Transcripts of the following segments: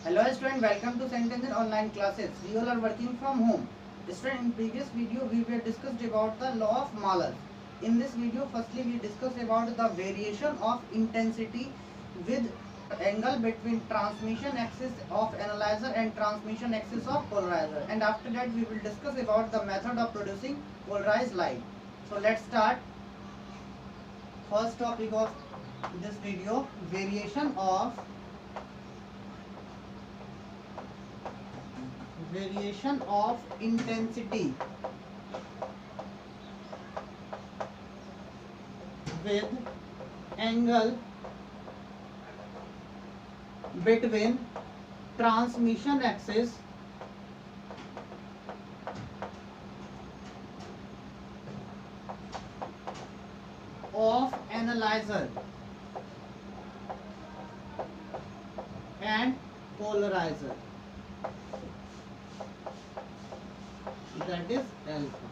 Hello student, welcome to Sentences online classes. We all are working from home. Student, in previous video we were discussed about the law of Malus. In this video, firstly we discussed about the variation of intensity with angle between transmission axis of analyzer and transmission axis of polarizer. And after that we will discuss about the method of producing polarized light. So let's start. First topic of this video, variation of intensity with angle between transmission axis of analyzer and polarizer, that is alpha.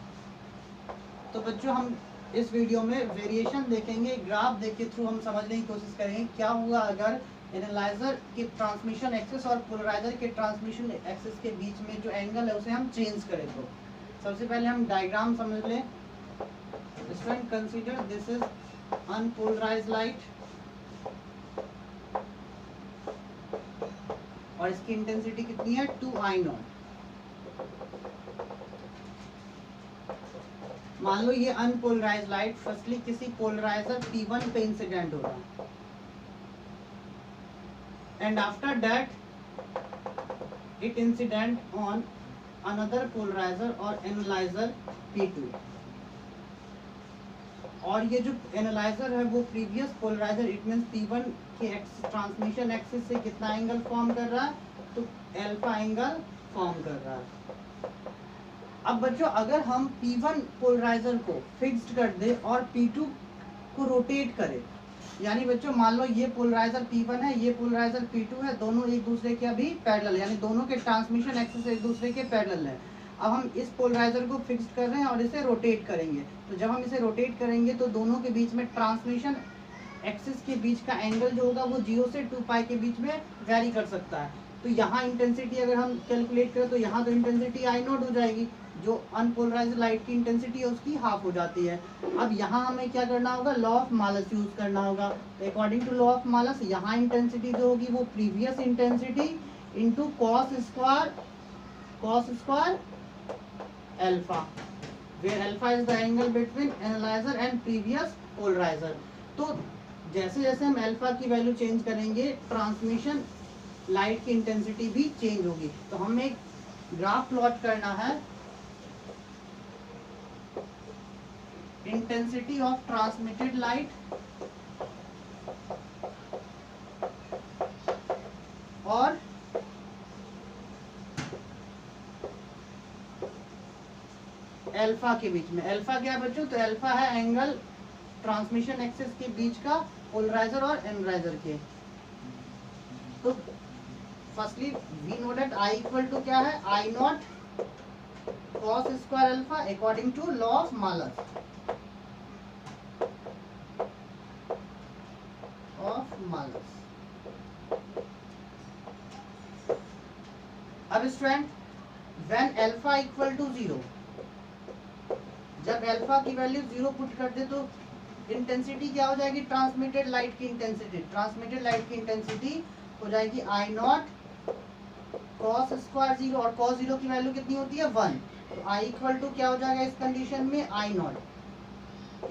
तो बच्चों हम इस video में variation देखेंगे, graph देख के through हम समझने की कोशिश करेंगे क्या हुआ अगर एनालाइजर के ट्रांसमिशन एक्सिस और पोलराइजर के ट्रांसमिशन एक्सिस के बीच में जो एंगल है उसे हम चेंज करें। तो सबसे पहले हम डायग्राम समझ लें। Student consider this is unpolarised light और इसकी इंटेंसिटी कितनी है 2I0। मान लो ये अनपोलराइज्ड लाइट फर्स्टली किसी पोलराइजर P1 पे इंसिडेंट हो रहा है and after that it incident on another polariser और एनालाइजर P2। और ये जो एनालाइजर है वो previous polariser it means P1 के ट्रांसमिशन एक्सिस से कितना एंगल फॉर्म कर रहा है, तो अल्फा एंगल फॉर्म कर रहा है। अब बच्चों अगर हम P1 पोलराइजर को फिक्स्ड कर दे और P2 को रोटेट करें, यानी बच्चों मान लो ये पोलराइजर P1 है, ये पोलराइजर P2 है, दोनों एक दूसरे के अभी पैरेलल है, यानी दोनों के ट्रांसमिशन एक्सिस एक दूसरे के पैरेलल है। अब हम इस पोलराइजर को फिक्स्ड कर रहे हैं और इसे रोटेट करेंगे, तो जब हम इसे रोटेट करेंगे तो दोनों के बीच में ट्रांसमिशन एक्सिस के बीच का एंगल जो होगा वो 0 से 2 पाई के बीच में वेरी कर सकता है। तो यहाँ इंटेंसिटी अगर हम कैलकुलेट करें तो यहाँ तो इंटेंसिटी I0 हो जाएगी, जो अनपोलराइज्ड लाइट की इंटेंसिटी है उसकी हाफ हो जाती है। अब यहाँ हमें क्या करना होगा, लॉ ऑफ मालस यूज करना होगा। अकॉर्डिंग टू लॉ ऑफ मालस यहाँ इंटेंसिटी जो होगी वो previous intensity into cos square alpha, where alpha is the angle between analyser and previous polariser. तो जैसे जैसे हम अल्फा की वैल्यू चेंज करेंगे ट्रांसमिशन लाइट की इंटेंसिटी भी चेंज होगी। तो हमें एक ग्राफ प्लॉट करना है, इंटेंसिटी ऑफ ट्रांसमिटेड लाइट और अल्फा के बीच में। अल्फा क्या बच्चों, तो अल्फा है एंगल ट्रांसमिशन एक्सिस के बीच का पोलराइजर और एनालाइजर के। तो firstly we know that I equal to क्या है, I0 cos square alpha according to law of Malus अब student when alpha equal to 0, जब अल्फा की वैल्यू 0 पुट कर दे तो इंटेंसिटी क्या हो जाएगी, ट्रांसमिटेड लाइट की इंटेंसिटी। ट्रांसमिटेड लाइट की इंटेंसिटी हो जाएगी I0 cos स्क्वायर 0 और cos 0 की वैल्यू कितनी होती है 1। तो I इक्वल टू क्या हो जाएगा इस कंडीशन में I0।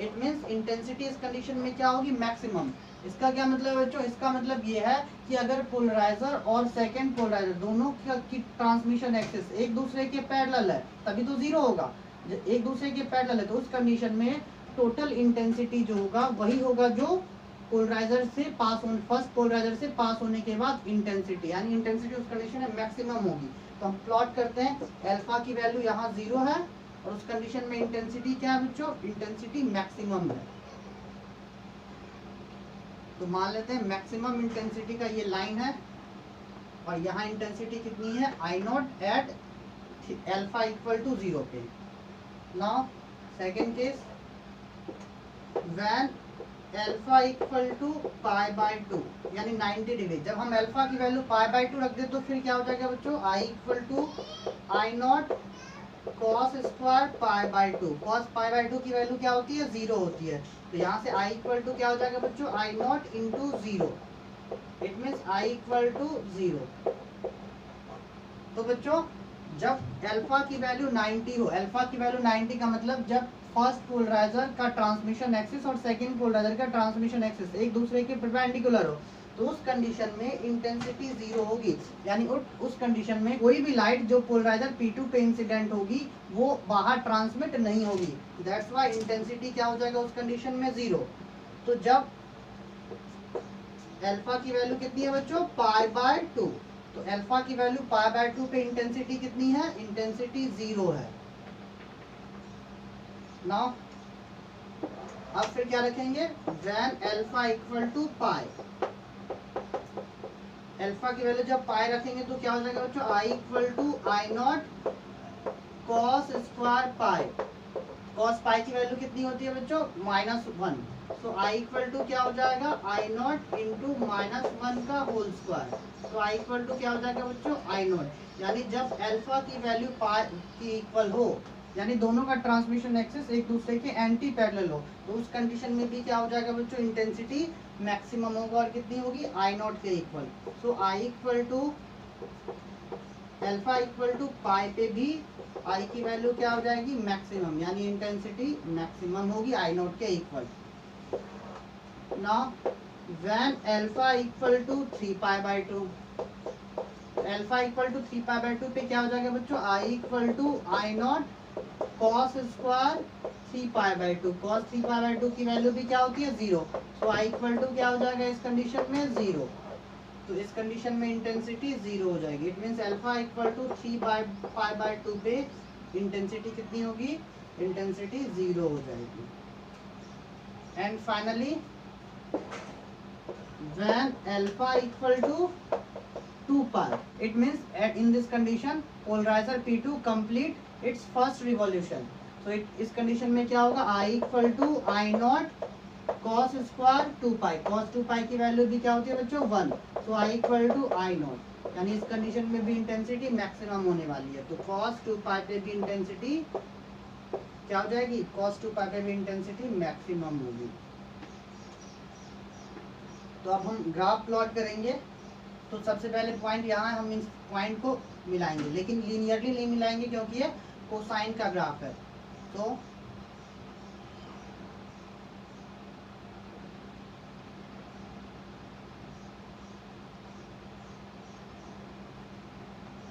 इट मींस इंटेंसिटी इस कंडीशन में क्या होगी, मैक्सिमम। इसका क्या मतलब है बच्चों, इसका मतलब ये है कि अगर पोलराइजर और सेकंड पोलराइजर दोनों की ट्रांसमिशन एक्सिस एक दूसरे के पैरेलल है तभी तो 0 होगा। एक दूसरे के पैरेलल है तो उस कंडीशन में टोटल इंटेंसिटी जो होगा वही होगा जो पोलराइजर से पास होने, फर्स्ट पोलराइजर से पास होने के बाद इंटेंसिटी, यानी इंटेंसिटी उस कंडीशन में मैक्सिमम होगी। तो हम प्लॉट करते हैं, अल्फा की वैल्यू यहाँ 0 है और उस कंडीशन में इंटेंसिटी क्या है बच्चों, इंटेंसिटी मैक्सिमम है। तो मान लेते हैं मैक्सिमम इंटेंसिटी का ये लाइन है और यहाँ इंटेंसिटी कितनी है I0 eight alpha equal to 0 पे। Now second case, when alpha equal to pi by 2 यानी 90 डिग्री। जब हम अल्फा की वैल्यू पाई बाय 2 रख दे तो फिर क्या हो जाएगा बच्चों, I equal to I not cos square pi by 2। Cos pi by 2 की वैल्यू क्या होती है, 0 होती है। तो यहाँ से आई इक्वल टू क्या हो जाएगा बच्चों, I not into 0। It means I equal to 0। तो बच्चों जब अल्फा की वैल्यू 90 हो, अल्फा की वैल्यू 90 का मतलब जब फर्स्ट पोलराइजर का ट्रांसमिशन एक्सिस और सेकंड पोलराइजर का ट्रांसमिशन एक्सिस एक दूसरे के परपेंडिकुलर हो, तो उस कंडीशन में इंटेंसिटी 0 होगी। यानी उस कंडीशन में कोई भी लाइट जो पोलराइजर P2 पे इंसिडेंट होगी वो बाहर ट्रांसमिट नहीं होगी। दैट्स व्हाई इंटेंसिटी क्या हो जाएगा उस कंडीशन में, 0। तो जब अल्फा की वैल्यू कितनी है बच्चों, पाई बाय 2, तो अल्फा की वैल्यू पाई बाय 2 पे इंटेंसिटी कितनी है, इंटेंसिटी 0 है। नाउ अब फिर क्या रखेंगे, when alpha equal to pi, alpha की वैल्यू जब पाई रखेंगे तो क्या हो जाएगा बच्चों, I equal to I not cos square pi. Cos pi की वैल्यू कितनी होती है बच्चों, -1। तो आई इक्वल टू क्या हो जाएगा, आई नॉट इंटू -1 का होल स्क्वायर। तो आई इक्वल टू क्या हो जाएगा बच्चों, आई नॉट। यानी जब अल्फा की वैल्यू पाई की इक्वल हो, यानी दोनों का ट्रांसमिशन एक्सिस एक दूसरे के एंटी पैरेलल हो, तो उस कंडीशन में भी क्या हो जाएगा बच्चों, इंटेंसिटी मैक्सिमम होगा और कितनी होगी, आई नॉट के equal. So I equal to alpha equal to pi पे भी आई की वैल्यू क्या हो जाएगी, मैक्सिमम, यानी इंटेंसिटी मैक्सिमम होगी आई नॉट के equal. Now when alpha equal to 3 pi by 2, alpha equal to 3 pi by 2 पे क्या हो जाएगा बच्चों, I equal to I not cos square 3 pi by 2। Cos 3 pi by 2 की वैल्यू भी क्या होती है, 0। सो आई इक्वल टू क्या हो जाएगा इस कंडीशन में, 0। तो इस कंडीशन में इंटेंसिटी 0 हो जाएगी। It means alpha equal to 3 pi by 2 पे इंटेंसिटी कितनी होगी, इंटेंसिटी 0 हो जाएगी। And finally when alpha equal to 2 pi, it means in this condition polarizer P2 complete its first revolution. So इस कंडीशन में क्या होगा, I equal to I not cos square 2 pi. cos 2 पाई की value भी क्या होती है बच्चों, 1। so I equal to I not, यानी इस कंडीशन में भी इंटेंसिटी मैक्सिमम होने वाली है। तो cos 2 पाई पे भी इंटेंसिटी क्या हो जाएगी, cos 2 पाई पे भी इंटेंसिटी मैक्सिमम होगी। तो अब हम ग्राफ प्लॉट करेंगे। तो सबसे पहले पॉइंट यहाँ है, हम इन पॉइंट को मिलाएंगे, लेकिन लीनियरली नहीं मिलाएंगे क्योंकि ये कोसाइन का ग्राफ है। तो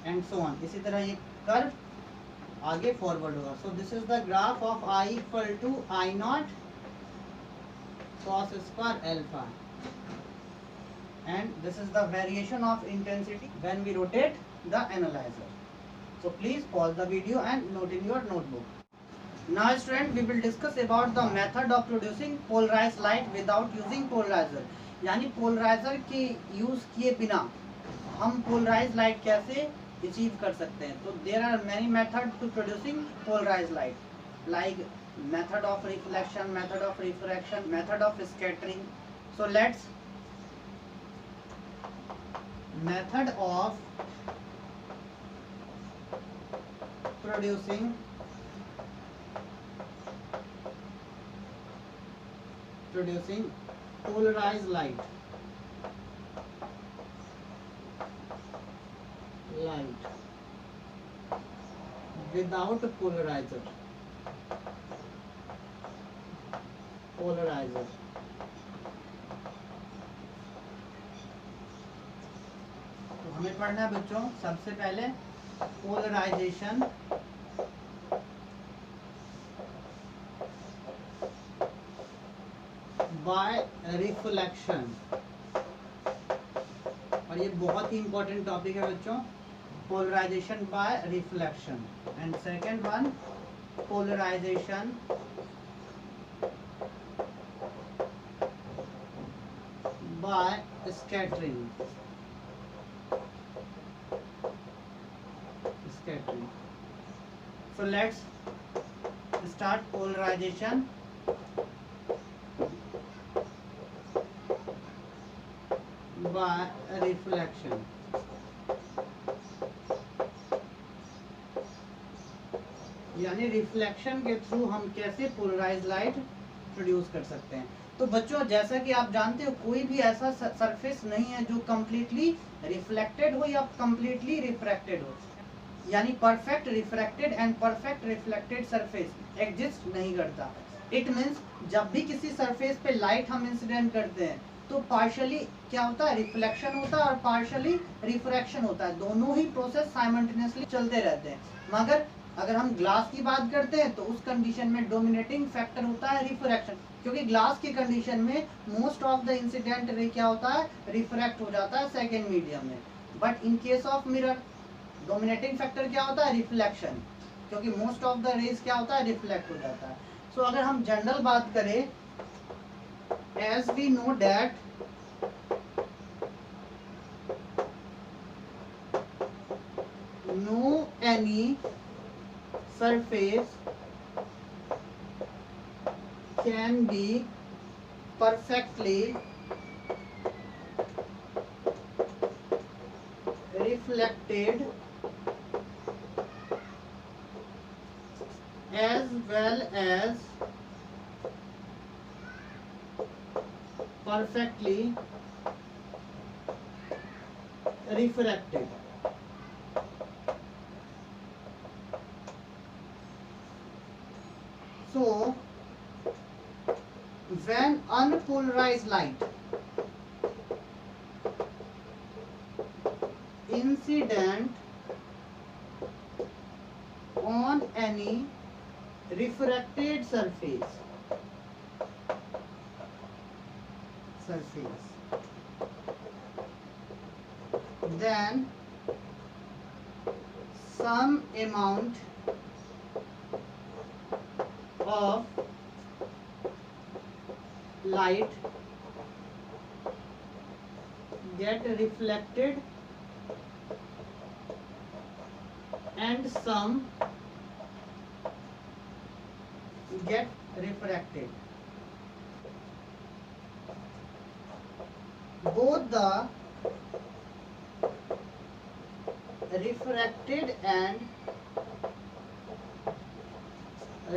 एंड सो ऑन, इसी तरह ये कर्व आगे फॉरवर्ड होगा। So this is the graph of I equal to I not cos square alpha, and this is the variation of intensity when we rotate the analyzer. So please pause the video and note in your notebook. Now student, we will discuss about the method of producing polarized light without using polarizer. यानी polariser के use किए बिना हम polarise light कैसे achieve कर सकते हैं। तो there are many methods to producing polarized light, like method of reflection, method of refraction, method of scattering. So let's method of producing polarized light without polarizer. हमें पढ़ना है बच्चों सबसे पहले पोलराइजेशन बाय रिफ्लेक्शन, और ये बहुत ही इंपॉर्टेंट टॉपिक है बच्चों, polarization by reflection. And second one, polarization by scattering. So let's start polarization bye reflection. यानी रिफ्लेक्शन के थ्रू हम कैसे पोलराइज लाइट प्रोड्यूस कर सकते हैं। तो बच्चों जैसा कि आप जानते हो कोई भी ऐसा सरफेस नहीं है जो कंप्लीटली रिफ्लेक्टेड हो या कंप्लीटली रिफ्रैक्टेड हो। यानी perfect refracted and perfect reflected surface exist नहीं करता। इट मीन्स जब भी किसी सरफेस पे लाइट हम इंसिडेंट करते हैं तो पार्शियली क्या होता है, रिफ्लेक्शन होता है और पार्शियली रिफ्रैक्शन होता है। दोनों ही प्रोसेस साइमल्टेनियसली चलते रहते हैं। मगर अगर हम ग्लास की बात करते हैं तो उस कंडीशन में डोमिनेटिंग फैक्टर होता है रिफ्रैक्शन, क्योंकि ग्लास की कंडीशन में most of the incident ray क्या होता है, रिफ्रैक्ट हो जाता है सेकेंड मीडियम में। But in case of mirror dominating factor क्या होता है, रिफ्लेक्शन, क्योंकि मोस्ट ऑफ द रेज क्या होता है, रिफ्लेक्ट हो जाता है। सो अगर हम जनरल बात करें, as we know that no any surface can be perfectly reflected as well as perfectly refracted. So when unpolarized light incident on any refracted surface then some amount of light get reflected and some get refracted. Both the refracted and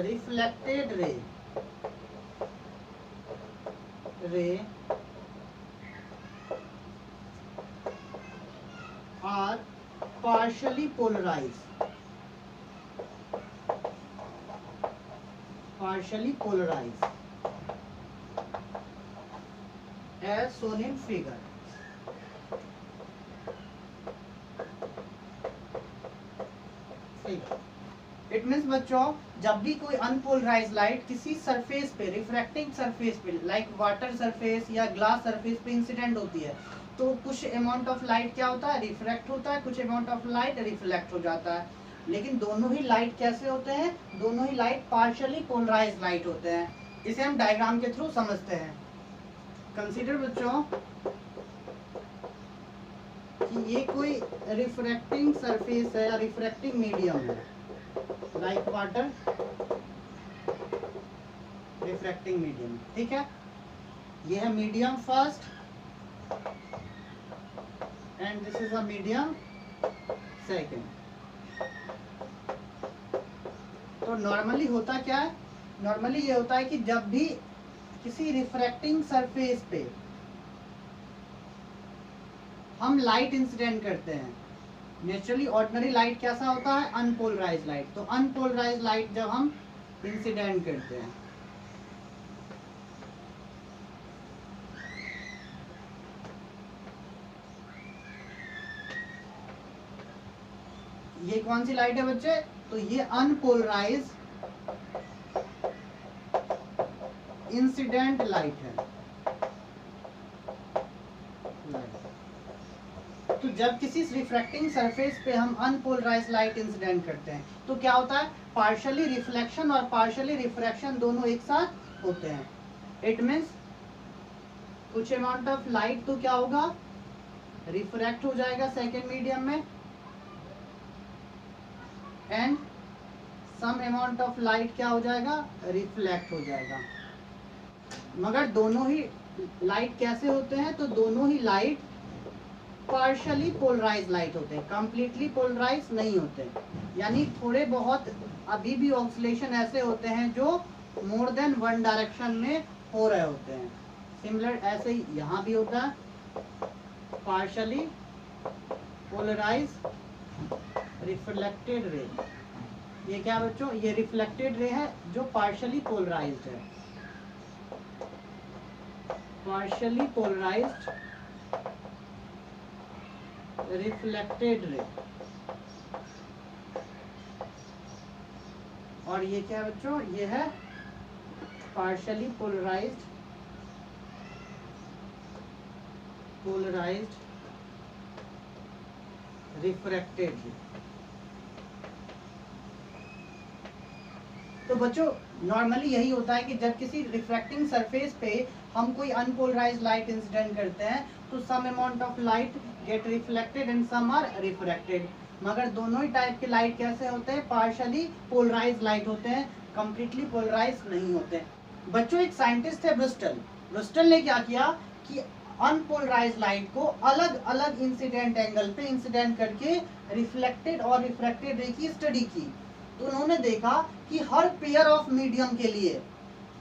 reflected ray are partially polarized as shown in figure. It means बच्चों जब भी कोई unpolarise light किसी surface पे, refracting surface पे, like water surface या glass surface पे incident होती है तो कुछ अमाउंट ऑफ लाइट क्या होता है, रिफ्रैक्ट होता है, कुछ अमाउंट ऑफ लाइट रिफ्लेक्ट हो जाता है। लेकिन दोनों ही लाइट कैसे होते हैं, दोनों ही लाइट पार्शियली पोलराइज लाइट होते हैं। इसे हम डायग्राम के थ्रू समझते हैं। कंसीडर बच्चों कि ये कोई रिफ्रैक्टिंग सरफेस है या रिफ्रैक्टिंग मीडियम है, लाइक वाटर रिफ्रैक्टिंग मीडियम, ठीक है। ये है medium first and this is a medium second. तो नॉर्मली होता क्या है, नॉर्मली ये होता है कि जब भी किसी रिफ्रैक्टिंग सरफेस पे हम लाइट इंसिडेंट करते हैं, नेचुरली ऑर्डिनरी लाइट कैसा होता है, अनपोलराइज लाइट। तो अनपोलराइज लाइट जब हम इंसिडेंट करते हैं ये कौन सी लाइट है बच्चे, तो ये अनपोलराइज इंसिडेंट लाइट है। तो जब किसी रिफ्रैक्टिंग सरफेस पे हम अनपोलराइज लाइट इंसिडेंट करते हैं तो क्या होता है, पार्शियली रिफ्लेक्शन और पार्शियली रिफ्रैक्शन दोनों एक साथ होते हैं। इट मीन्स कुछ अमाउंट ऑफ लाइट तो क्या होगा, रिफ्रैक्ट हो जाएगा सेकेंड मीडियम में and some amount of light क्या हो जाएगा, रिफ्लेक्ट हो जाएगा। मगर दोनों ही लाइट कैसे होते हैं, तो दोनों ही लाइट पार्शली पोलराइज लाइट होते हैं, कंप्लीटली पोलराइज नहीं होते। यानी थोड़े बहुत अभी भी ऑक्सीलेशन ऐसे होते हैं जो मोर देन वन डायरेक्शन में हो रहे होते हैं। सिमिलर ऐसे ही यहाँ भी होता है, पार्शली पोलराइज रिफ्लेक्टेड रे। ये क्या बच्चों, ये रिफ्लेक्टेड रे है जो पार्शली पोलराइज्ड है, पार्शली पोलराइज्ड रिफ्लेक्टेड रे। और ये क्या बच्चों, ये है पार्शली पोलराइज्ड रिफ्रैक्टेड रे। तो बच्चों नॉर्मली यही होता है कि जब किसी रिफ्रैक्टिंग सरफेस पे हम कोई अनपोलराइज्ड लाइट इंसिडेंट करते हैं तो some amount of light get reflected and some are refracted. मगर दोनों ही टाइप के लाइट कैसे होते हैं, पार्शली पोलराइज्ड लाइट होते हैं, कंप्लीटली पोलराइज्ड नहीं होते। बच्चों एक साइंटिस्ट है ब्रुस्टल ने क्या किया कि अनपोलराइज्ड लाइट को अलग अलग इंसिडेंट एंगल पे इंसिडेंट करके रिफ्लेक्टेड और रिफ्रैक्टेड रे की स्टडी की। तो उन्होंने देखा कि हर पेयर ऑफ मीडियम के लिए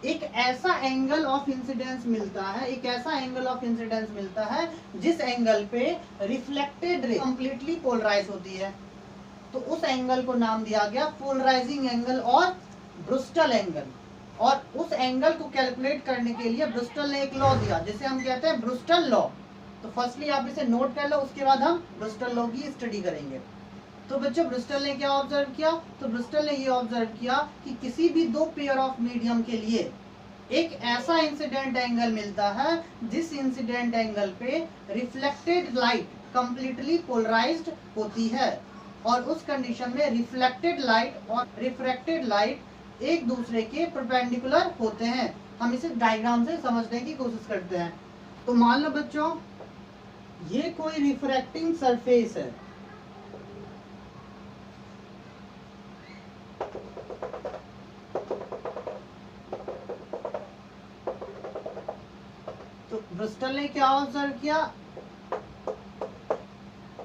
एक ऐसा एंगल ऑफ इंसिडेंस मिलता है, एक ऐसा एंगल ऑफ इंसिडेंस मिलता है जिस एंगल पे रिफ्लेक्टेड रे कंप्लीटली पोलराइज होती है। तो उस एंगल को नाम दिया गया पोलराइजिंग एंगल और ब्रुस्टल एंगल। और उस एंगल को कैलकुलेट करने के लिए ब्रुस्टल ने एक लॉ दिया जिसे हम कहते हैं ब्रुस्टल लॉ। तो फर्स्टली आप इसे नोट कर लो, उसके बाद हम ब्रुस्टल लॉ की स्टडी करेंगे। तो बच्चों ब्रुस्टल ने क्या ऑब्जर्व किया, तो ब्रुस्टल ने ये ऑब्जर्व किया कि किसी भी दो पेयर ऑफ मीडियम के लिए एक ऐसा इंसिडेंट एंगल मिलता है जिस इंसिडेंट एंगल पे रिफ्लेक्टेड लाइट कंप्लीटली पोलराइज्ड होती है। और उस कंडीशन में रिफ्लेक्टेड लाइट और रिफ्रैक्टेड लाइट एक दूसरे के परपेंडिकुलर होते हैं। हम इसे डायग्राम से समझने की कोशिश करते हैं। तो मान लो बच्चों ये कोई रिफ्रैक्टिंग सरफेस है, तो ब्रुस्टल ने क्या ऑब्जर्व किया,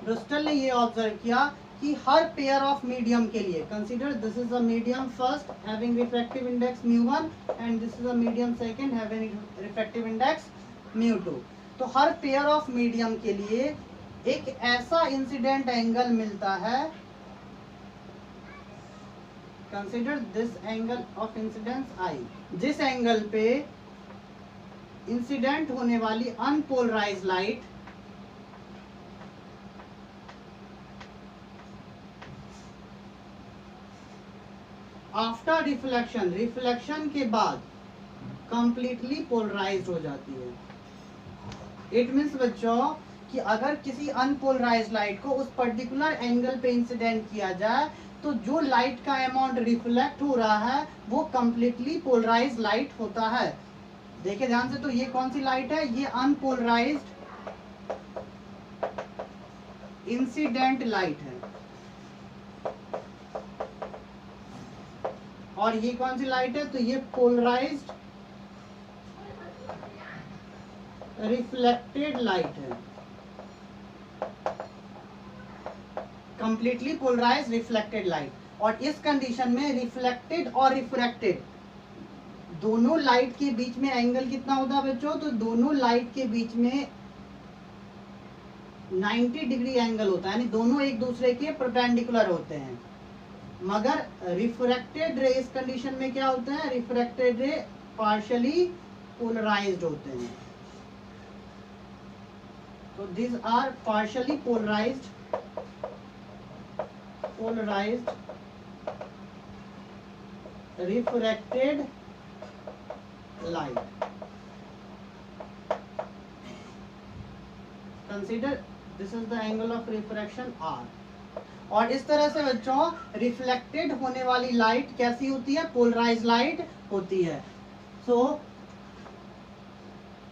ब्रुस्टल ने ये ऑब्जर्व किया कि हर पेयर ऑफ मीडियम के लिए, consider this is a medium first having refractive index μ1 and this is a medium second having refractive index μ2। तो हर पेयर ऑफ मीडियम के लिए एक ऐसा इंसिडेंट एंगल मिलता है, consider this angle of incidence I, जिस एंगल पे इंसिडेंट होने वाली unpolarised light after reflection, reflection के बाद कंप्लीटली पोलराइज्ड हो जाती है। इट मीन्स बच्चों कि अगर किसी अनपोलराइज्ड लाइट को उस पर्टिकुलर एंगल पे इंसिडेंट किया जाए तो जो लाइट का अमाउंट रिफ्लेक्ट हो रहा है वो कंप्लीटली पोलराइज्ड लाइट होता है। देखिए ध्यान से, तो ये कौन सी लाइट है, ये अनपोलराइज्ड इंसिडेंट लाइट है। और ये कौन सी लाइट है, तो ये पोलराइज्ड रिफ्लेक्टेड लाइट है, कंप्लीटली पोलराइज्ड रिफ्लेक्टेड लाइट। और इस कंडीशन में रिफ्लेक्टेड और रिफ्रैक्टेड दोनों लाइट के बीच में एंगल कितना होता है बच्चों, तो दोनों लाइट के बीच में 90 डिग्री एंगल होता है, यानी दोनों एक दूसरे के परपेंडिकुलर होते हैं। मगर रिफ्रैक्टेड रे इस कंडीशन में क्या होते हैं, रिफ्रैक्टेड रे पार्शियली पोलराइज्ड होते हैं। तो this are partially polarised refracted light. Consider this is the angle of refraction R। और इस तरह से बच्चों रिफ्लेक्टेड होने वाली लाइट कैसी होती है, पोलराइज्ड लाइट होती है। सो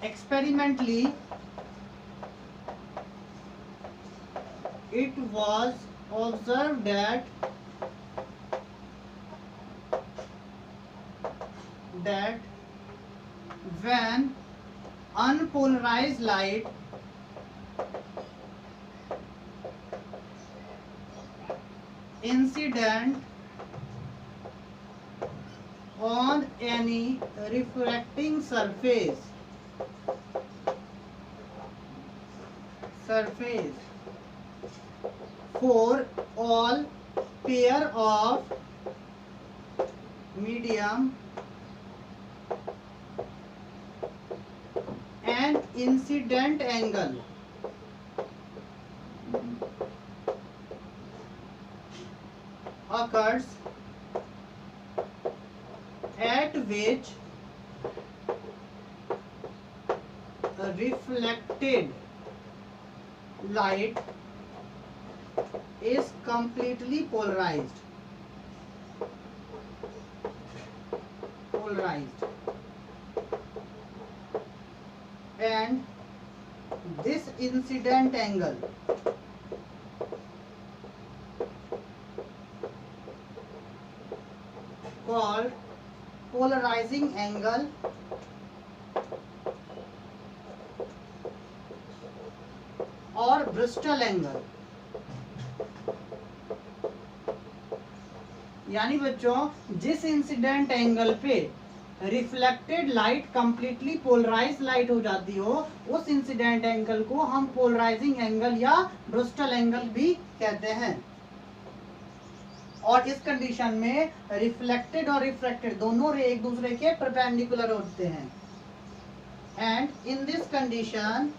experimentally it was observed that when unpolarized light incident on any refracting surface for all pair of medium and incident angle occurs at which reflected light is completely polarized and this incident angle called polarizing angle और Brewster angle. यानी बच्चों जिस incident angle पे reflected light completely polarise light हो जाती हो उस incident angle को हम पोलराइजिंग एंगल या ब्रिस्टल एंगल भी कहते हैं। और इस कंडीशन में रिफ्लेक्टेड और रिफ्रैक्टेड दोनों रे एक दूसरे के परपेंडिकुलर होते हैं and in this condition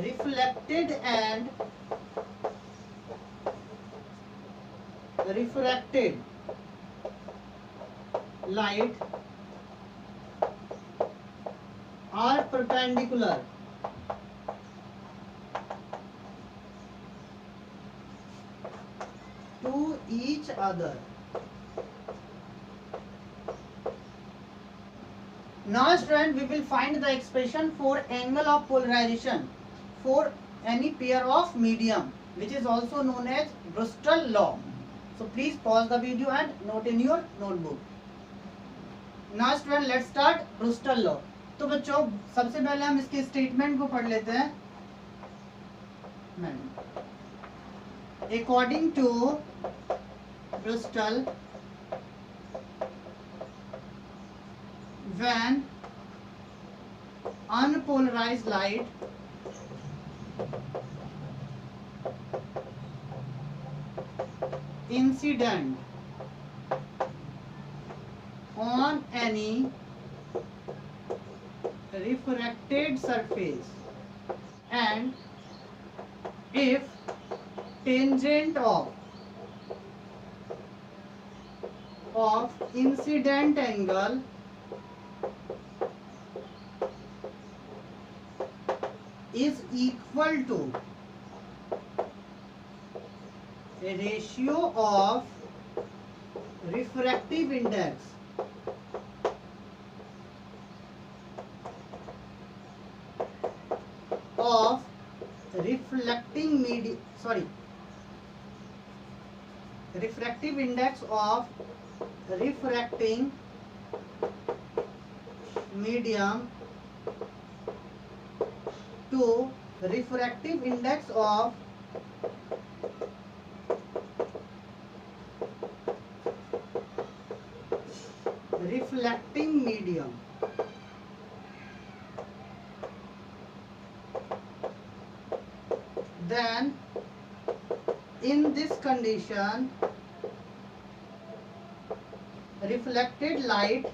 reflected and refracted light are perpendicular to each other. Now student, we will find the expression for angle of polarization for any pair of medium, which is also known as Bristol law. So please pause the video and note in your notebook. Now student, let's start Bristol law. तो बच्चों सबसे पहले हम इसके statement को पढ़ लेते हैं। According to Bristol, when unpolarized light incident on any refracted surface and if tangent of incident angle is equal to a ratio of refractive index of refractive index of refracting medium to refractive index of reflecting medium. Then in this condition reflected light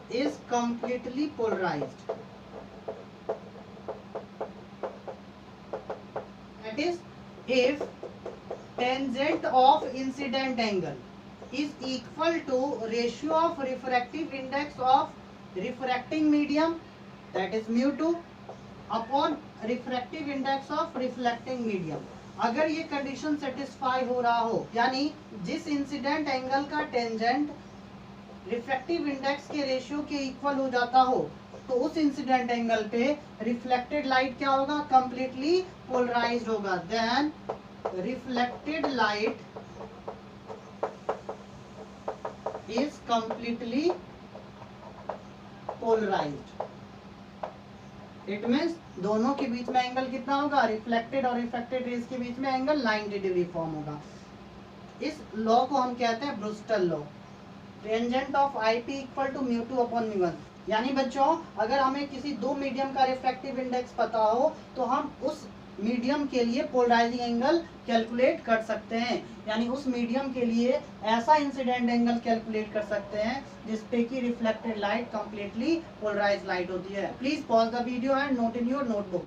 is completely polarized. That is, if tangent of incident angle is equal to ratio of refractive index of refracting medium, that is mu2 upon refractive index of reflecting medium. अगर ये condition satisfy हो रहा हो, यानी जिस incident angle का tangent refractive index के ratio के इक्वल हो जाता हो, तो उस इंसिडेंट एंगल पे रिफ्लेक्टेड लाइट क्या होगा? कंप्लीटली पोलराइज्ड होगा। Then reflected light is completely polarised. It means दोनों के बीच में एंगल कितना होगा, रिफ्लेक्टेड और रिफ्रैक्टेड रेज के बीच में एंगल 90 डिग्री फॉर्म होगा। इस लॉ को हम कहते हैं Brewster law. Tangent of I P equal to mu two upon mu one. यानी बच्चों अगर हमें किसी दो मीडियम का रिफ्रैक्टिव इंडेक्स पता हो तो हम उस मीडियम के लिए पोलराइजिंग एंगल कैलकुलेट कर सकते हैं। यानी उस मीडियम के लिए ऐसा इंसिडेंट एंगल कैलकुलेट कर सकते हैं जिसपे की reflected light completely polarised light होती है। Please pause the video and note in your notebook.